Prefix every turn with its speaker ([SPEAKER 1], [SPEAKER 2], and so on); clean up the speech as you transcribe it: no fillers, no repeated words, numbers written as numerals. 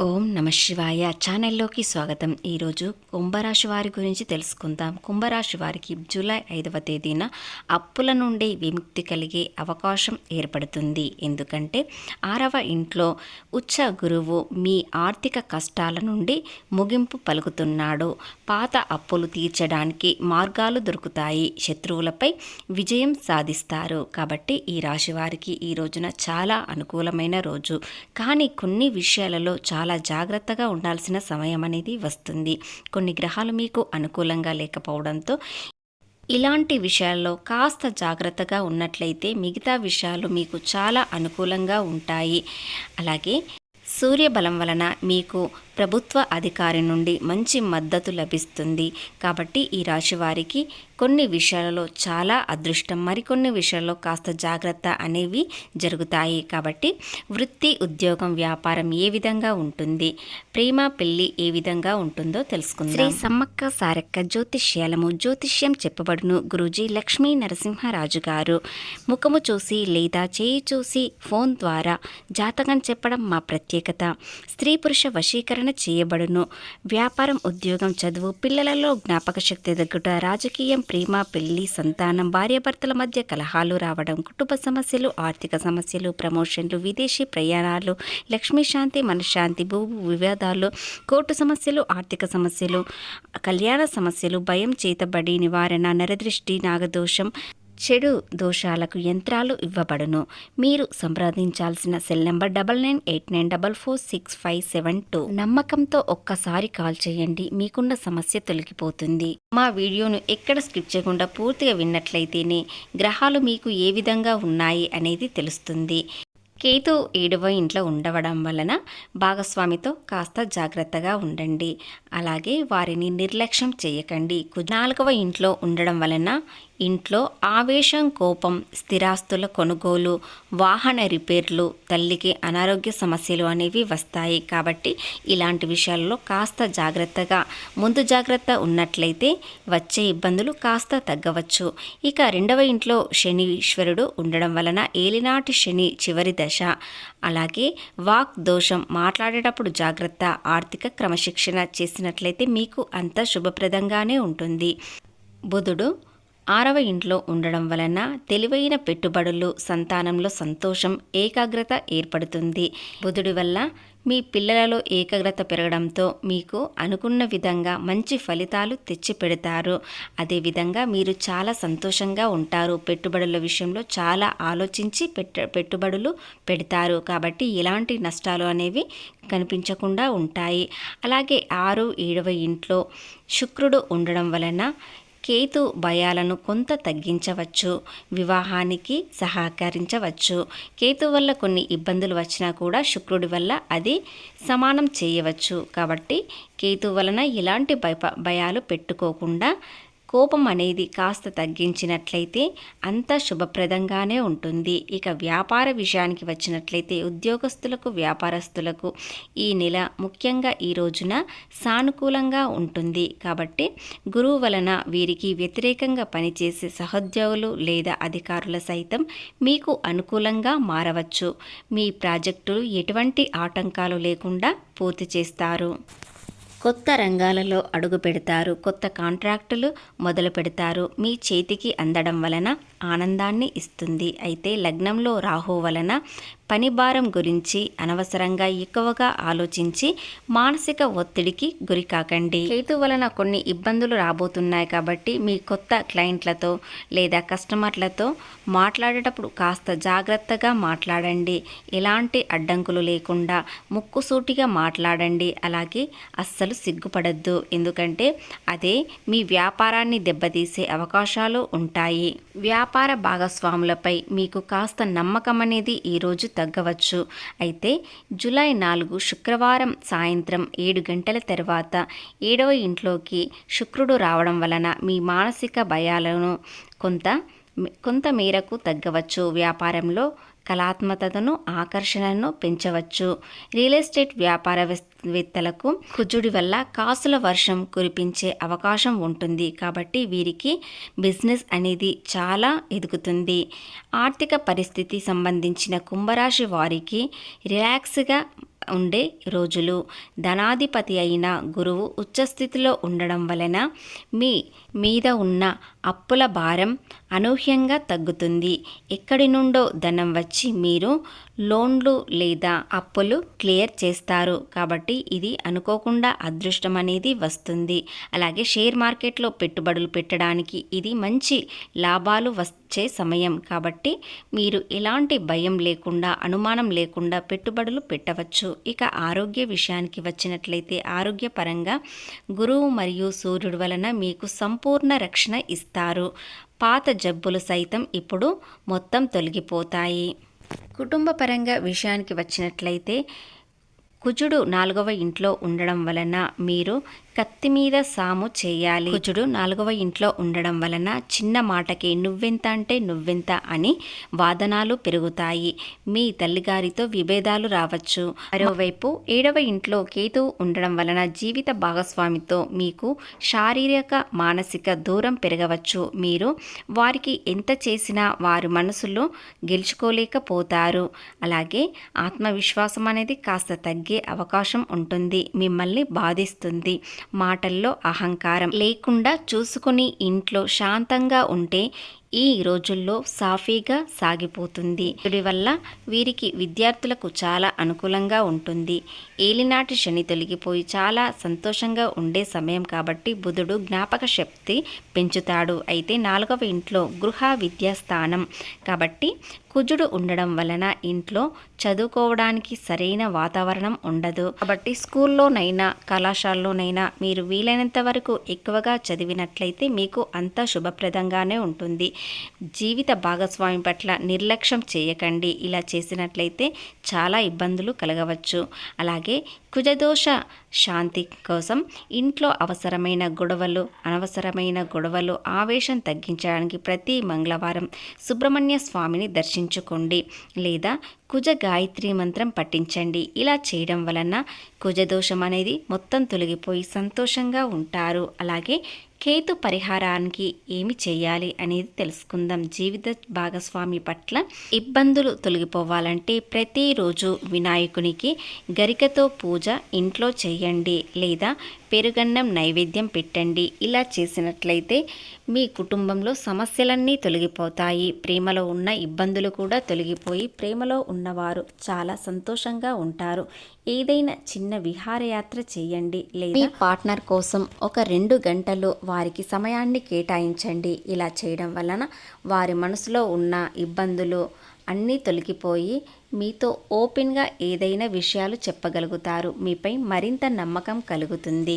[SPEAKER 1] ఓం నమ శివాయ ఛానల్లోకి స్వాగతం. ఈరోజు కుంభరాశి వారి గురించి తెలుసుకుందాం. కుంభరాశి వారికి జూలై 5వ తేదీన అప్పుల నుండి విముక్తి కలిగే అవకాశం ఏర్పడుతుంది. ఎందుకంటే 6వ ఇంట్లో ఉచ్చ గురువు మీ ఆర్థిక కష్టాల నుండి ముగింపు పలుకుతున్నాడు. పాత అప్పులు తీర్చడానికి మార్గాలు దొరుకుతాయి. శత్రువులపై విజయం సాధిస్తారు. కాబట్టి ఈ రాశి వారికి ఈ రోజున చాలా అనుకూలమైన రోజు. కానీ కొన్ని విషయాలలో చాలా జాగ్రత్తగా ఉండాల్సిన సమయం అనేది వస్తుంది. కొన్ని గ్రహాలు మీకు అనుకూలంగా లేకపోవడంతో ఇలాంటి విషయాల్లో కాస్త జాగ్రత్తగా ఉన్నట్లయితే మిగతా విషయాలు మీకు చాలా అనుకూలంగా ఉంటాయి. అలాగే సూర్యబలం వలన మీకు ప్రభుత్వ అధికారి నుండి మంచి మద్దతు లభిస్తుంది. కాబట్టి ఈ రాశి వారికి కొన్ని విషయాలలో చాలా అదృష్టం, మరికొన్ని విషయాల్లో కాస్త జాగ్రత్త అనేవి జరుగుతాయి. కాబట్టి వృత్తి, ఉద్యోగం, వ్యాపారం ఏ విధంగా ఉంటుంది, ప్రేమ, పెళ్లి ఏ విధంగా ఉంటుందో తెలుసుకుందాం. శ్రీ సమ్మక్క సారక్క జ్యోతిష్యాలము జ్యోతిష్యం చెప్పబడును. గురూజీ లక్ష్మీ నరసింహరాజు గారు. ముఖము చూసి లేదా చేయి చూసి ఫోన్ ద్వారా జాతకం చెప్పడం మా ప్రత్యేకత. స్త్రీ పురుష వశీకరణ చేయబడును. వ్యాపారం, ఉద్యోగం, చదువు, పిల్లలలో జ్ఞాపక శక్తి తగ్గుట, రాజకీయం, ప్రేమ, పెళ్లి, సంతానం, భార్యాభర్తల మధ్య కలహాలు రావడం, కుటుంబ సమస్యలు, ఆర్థిక సమస్యలు, ప్రమోషన్లు, విదేశీ ప్రయాణాలు, లక్ష్మీ శాంతి, మనశ్శాంతి, భూ వివాదాలు, కోర్టు సమస్యలు, ఆర్థిక సమస్యలు, కళ్యాణ సమస్యలు, భయం, చేతబడి నివారణ, నరదృష్టి, నాగదోషం, చెడు దోషాలకు యంత్రాలు ఇవ్వబడును. మీరు సంప్రదించాల్సిన సెల్ నెంబర్ 9989446572. నమ్మకంతో ఒక్కసారి కాల్ చేయండి, మీకున్న సమస్య తొలగిపోతుంది. మా వీడియోను ఎక్కడ స్కిప్ చేయకుండా పూర్తిగా విన్నట్లయితేనే గ్రహాలు మీకు ఏ విధంగా ఉన్నాయి అనేది తెలుస్తుంది. కేతు 7వ ఇంట్లో ఉండవడం వలన భాగస్వామితో కాస్త జాగ్రత్తగా ఉండండి. అలాగే వారిని నిర్లక్ష్యం చేయకండి. 4వ ఇంట్లో ఉండడం వలన ఇంట్లో ఆవేశం, కోపం, స్థిరాస్తుల కొనుగోలు, వాహన రిపేర్లు, తల్లికి అనారోగ్య సమస్యలు అనేవి వస్తాయి. కాబట్టి ఇలాంటి విషయాల్లో కాస్త జాగ్రత్తగా ముందు జాగ్రత్త ఉన్నట్లయితే వచ్చే ఇబ్బందులు కాస్త తగ్గవచ్చు. ఇక 2వ ఇంట్లో శనీశ్వరుడు ఉండడం వలన ఏలినాటి శని చివరి దశ. అలాగే వాక్ దోషం, మాట్లాడేటప్పుడు జాగ్రత్త. ఆర్థిక క్రమశిక్షణ చేసినట్లయితే మీకు అంత శుభప్రదంగానే ఉంటుంది. బుధుడు 6వ ఇంట్లో ఉండడం వలన తెలివైన పెట్టుబడులు, సంతానంలో సంతోషం, ఏకాగ్రత ఏర్పడుతుంది. బుధుడి వల్ల మీ పిల్లలలో ఏకాగ్రత పెరగడంతో మీకు అనుకున్న విధంగా మంచి ఫలితాలు తెచ్చిపెడతారు. అదేవిధంగా మీరు చాలా సంతోషంగా ఉంటారు. పెట్టుబడుల విషయంలో చాలా ఆలోచించి పెట్టుబడులు పెడతారు. కాబట్టి ఎలాంటి నష్టాలు అనేవి కనిపించకుండా ఉంటాయి. అలాగే 6, 7వ ఇంట్లో శుక్రుడు ఉండడం వలన కేతు భయాలను కొంత తగ్గించవచ్చు, వివాహానికి సహకరించవచ్చు. కేతు వల్ల కొన్ని ఇబ్బందులు వచ్చినా కూడా శుక్రుడి వల్ల అది సమానం చేయవచ్చు. కాబట్టి కేతు వలన ఎలాంటి భయాలు పెట్టుకోకుండా కోపం అనేది కాస్త తగ్గించినట్లయితే అంత శుభప్రదంగానే ఉంటుంది. ఇక వ్యాపార విషయానికి వచ్చినట్లయితే ఉద్యోగస్తులకు, వ్యాపారస్తులకు ఈ నెల ముఖ్యంగా ఈ రోజున సానుకూలంగా ఉంటుంది. కాబట్టి గురువు వలన వీరికి వ్యతిరేకంగా పనిచేసే సహోద్యోగులు లేదా అధికారుల సైతం మీకు అనుకూలంగా మారవచ్చు. మీ ప్రాజెక్టులు ఎటువంటి ఆటంకాలు లేకుండా పూర్తి చేస్తారు. కొత్త రంగాలలో అడుగు పెడతారు. కొత్త కాంట్రాక్టులు మొదలు పెడతారు. మీ చేతికి అందడం వలన ఆనందాన్ని ఇస్తుంది. అయితే లగ్నంలో రాహు వలన పని భారం గురించి అనవసరంగా ఎక్కువగా ఆలోచించి మానసిక ఒత్తిడికి గురి కాకండి. కేతు వలన కొన్ని ఇబ్బందులు రాబోతున్నాయి. కాబట్టి మీ కొత్త క్లయింట్లతో లేదా కస్టమర్లతో మాట్లాడేటప్పుడు కాస్త జాగ్రత్తగా మాట్లాడండి. ఎలాంటి అడ్డంకులు లేకుండా ముక్కుసూటిగా మాట్లాడండి. అలాగే అస్సలు సిగ్గుపడద్దు. ఎందుకంటే అదే మీ వ్యాపారాన్ని దెబ్బతీసే అవకాశాలు ఉంటాయి. వ్యాపార భాగస్వాములపై మీకు కాస్త నమ్మకం అనేది ఈరోజు తగ్గవచ్చు. అయితే జూలై 4 శుక్రవారం సాయంత్రం 7 గంటల తర్వాత 7వ ఇంట్లోకి శుక్రుడు రావడం వలన మీ మానసిక భయాలను కొంత మేరకు తగ్గవచ్చు. వ్యాపారంలో కళాత్మకతను, ఆకర్షణను పెంచవచ్చు. రియల్ ఎస్టేట్ వ్యాపారవేత్తలకు కుజుడి వల్ల కాసుల వర్షం కురిపించే అవకాశం ఉంటుంది. కాబట్టి వీరికి బిజినెస్ అనేది చాలా ఎదుగుతుంది. ఆర్థిక పరిస్థితి సంబంధించిన కుంభరాశి వారికి రిలాక్స్గా ఉండే రోజులు. ధనాధిపతి అయిన గురువు ఉచ్చస్థితిలో ఉండడం వలన మీ మీద ఉన్న అప్పుల భారం అనూహ్యంగా తగ్గుతుంది. ఎక్కడి నుండో ధనం వచ్చి మీరు లోన్లు లేదా అప్పులు క్లియర్ చేస్తారు. కాబట్టి ఇది అనుకోకుండా అదృష్టం అనేది వస్తుంది. అలాగే షేర్ మార్కెట్లో పెట్టుబడులు పెట్టడానికి ఇది మంచి లాభాలు వచ్చే సమయం. కాబట్టి మీరు ఎలాంటి భయం లేకుండా, అనుమానం లేకుండా పెట్టుబడులు పెట్టవచ్చు. ఇక ఆరోగ్య విషయానికి వచ్చినట్లయితే ఆరోగ్యపరంగా గురువు మరియు సూర్యుడు వలన మీకు సంపూర్ణ రక్షణ ఇస్తారు. పాత జబ్బులు సైతం ఇప్పుడు మొత్తం తొలగిపోతాయి. కుటుంబ పరంగా విషయానికి వచ్చినట్లయితే కుజుడు 4వ ఇంట్లో ఉండడం వలన మీరు కత్తి మీద సాము చేయాలి. కుజుడు 4వ ఇంట్లో ఉండడం వలన చిన్న మాటకి నువ్వెంత అంటే నువ్వెంత అని వాదనాలు పెరుగుతాయి. మీ తల్లిగారితో విభేదాలు రావచ్చు. మరోవైపు 7వ ఇంట్లో కేతువు ఉండడం వలన జీవిత భాగస్వామితో మీకు శారీరక మానసిక దూరం పెరగవచ్చు. మీరు వారికి ఎంత చేసినా వారి మనసులో గెలుచుకోలేకపోతారు. అలాగే ఆత్మవిశ్వాసం అనేది కాస్త తగ్గే అవకాశం ఉంటుంది. మిమ్మల్ని బాధిస్తుంది. మాటల్లో అహంకారం లేకుండా చూసుకుని ఇంట్లో శాంతంగా ఉంటే ఈ రోజుల్లో సాఫీగా సాగిపోతుంది. వీడి వల్ల వీరికి విద్యార్థులకు చాలా అనుకూలంగా ఉంటుంది. ఏలినాటి శని తొలగిపోయి చాలా సంతోషంగా ఉండే సమయం కాబట్టి బుధుడు జ్ఞాపక శక్తి పెంచుతాడు. అయితే 4వ ఇంట్లో గృహ విద్యాస్థానం కాబట్టి కుజుడు ఉండడం వలన ఇంట్లో చదువుకోవడానికి సరైన వాతావరణం ఉండదు. కాబట్టి స్కూల్లోనైనా కళాశాలలోనైనా మీరు వీలైనంత వరకు ఎక్కువగా చదివినట్లయితే మీకు అంతా శుభప్రదంగానే ఉంటుంది. జీవిత భాగస్వామి పట్ల నిర్లక్ష్యం చేయకండి. ఇలా చేసినట్లయితే చాలా ఇబ్బందులు కలగవచ్చు. అలాగే కుజదోష శాంతి కోసం ఇంట్లో అనవసరమైన గొడవలు ఆవేశం తగ్గించడానికి ప్రతి మంగళవారం సుబ్రహ్మణ్య స్వామిని దర్శించుకోండి లేదా కుజ గాయత్రి మంత్రం పఠించండి. ఇలా చేయడం వలన కుజదోషం అనేది మొత్తం తొలగిపోయి సంతోషంగా ఉంటారు. అలాగే కేతు పరిహారానికి ఏమి చేయాలి అనేది తెలుసుకుందాం. జీవిత భాగస్వామి పట్ల ఇబ్బందులు తొలగిపోవాలంటే ప్రతిరోజు వినాయకునికి గరికతో పూజ ఇంట్లో చేయండి లేదా పెరుగన్నం నైవేద్యం పెట్టండి. ఇలా చేసినట్లయితే మీ కుటుంబంలో సమస్యలన్నీ తొలగిపోతాయి. ప్రేమలో ఉన్న ఇబ్బందులు కూడా తొలగిపోయి ప్రేమలో ఉన్నవారు చాలా సంతోషంగా ఉంటారు. ఏదైనా చిన్న విహారయాత్ర చేయండి లేదా మీ పార్ట్నర్ కోసం ఒక 2 గంటలు వారికి సమయాన్ని కేటాయించండి. ఇలా చేయడం వలన వారి మనసులో ఉన్న ఇబ్బందులు అన్నీ తొలగిపోయి మీతో ఓపెన్గా ఏదైనా విషయాలు చెప్పగలుగుతారు. మీపై మరింత నమ్మకం కలుగుతుంది.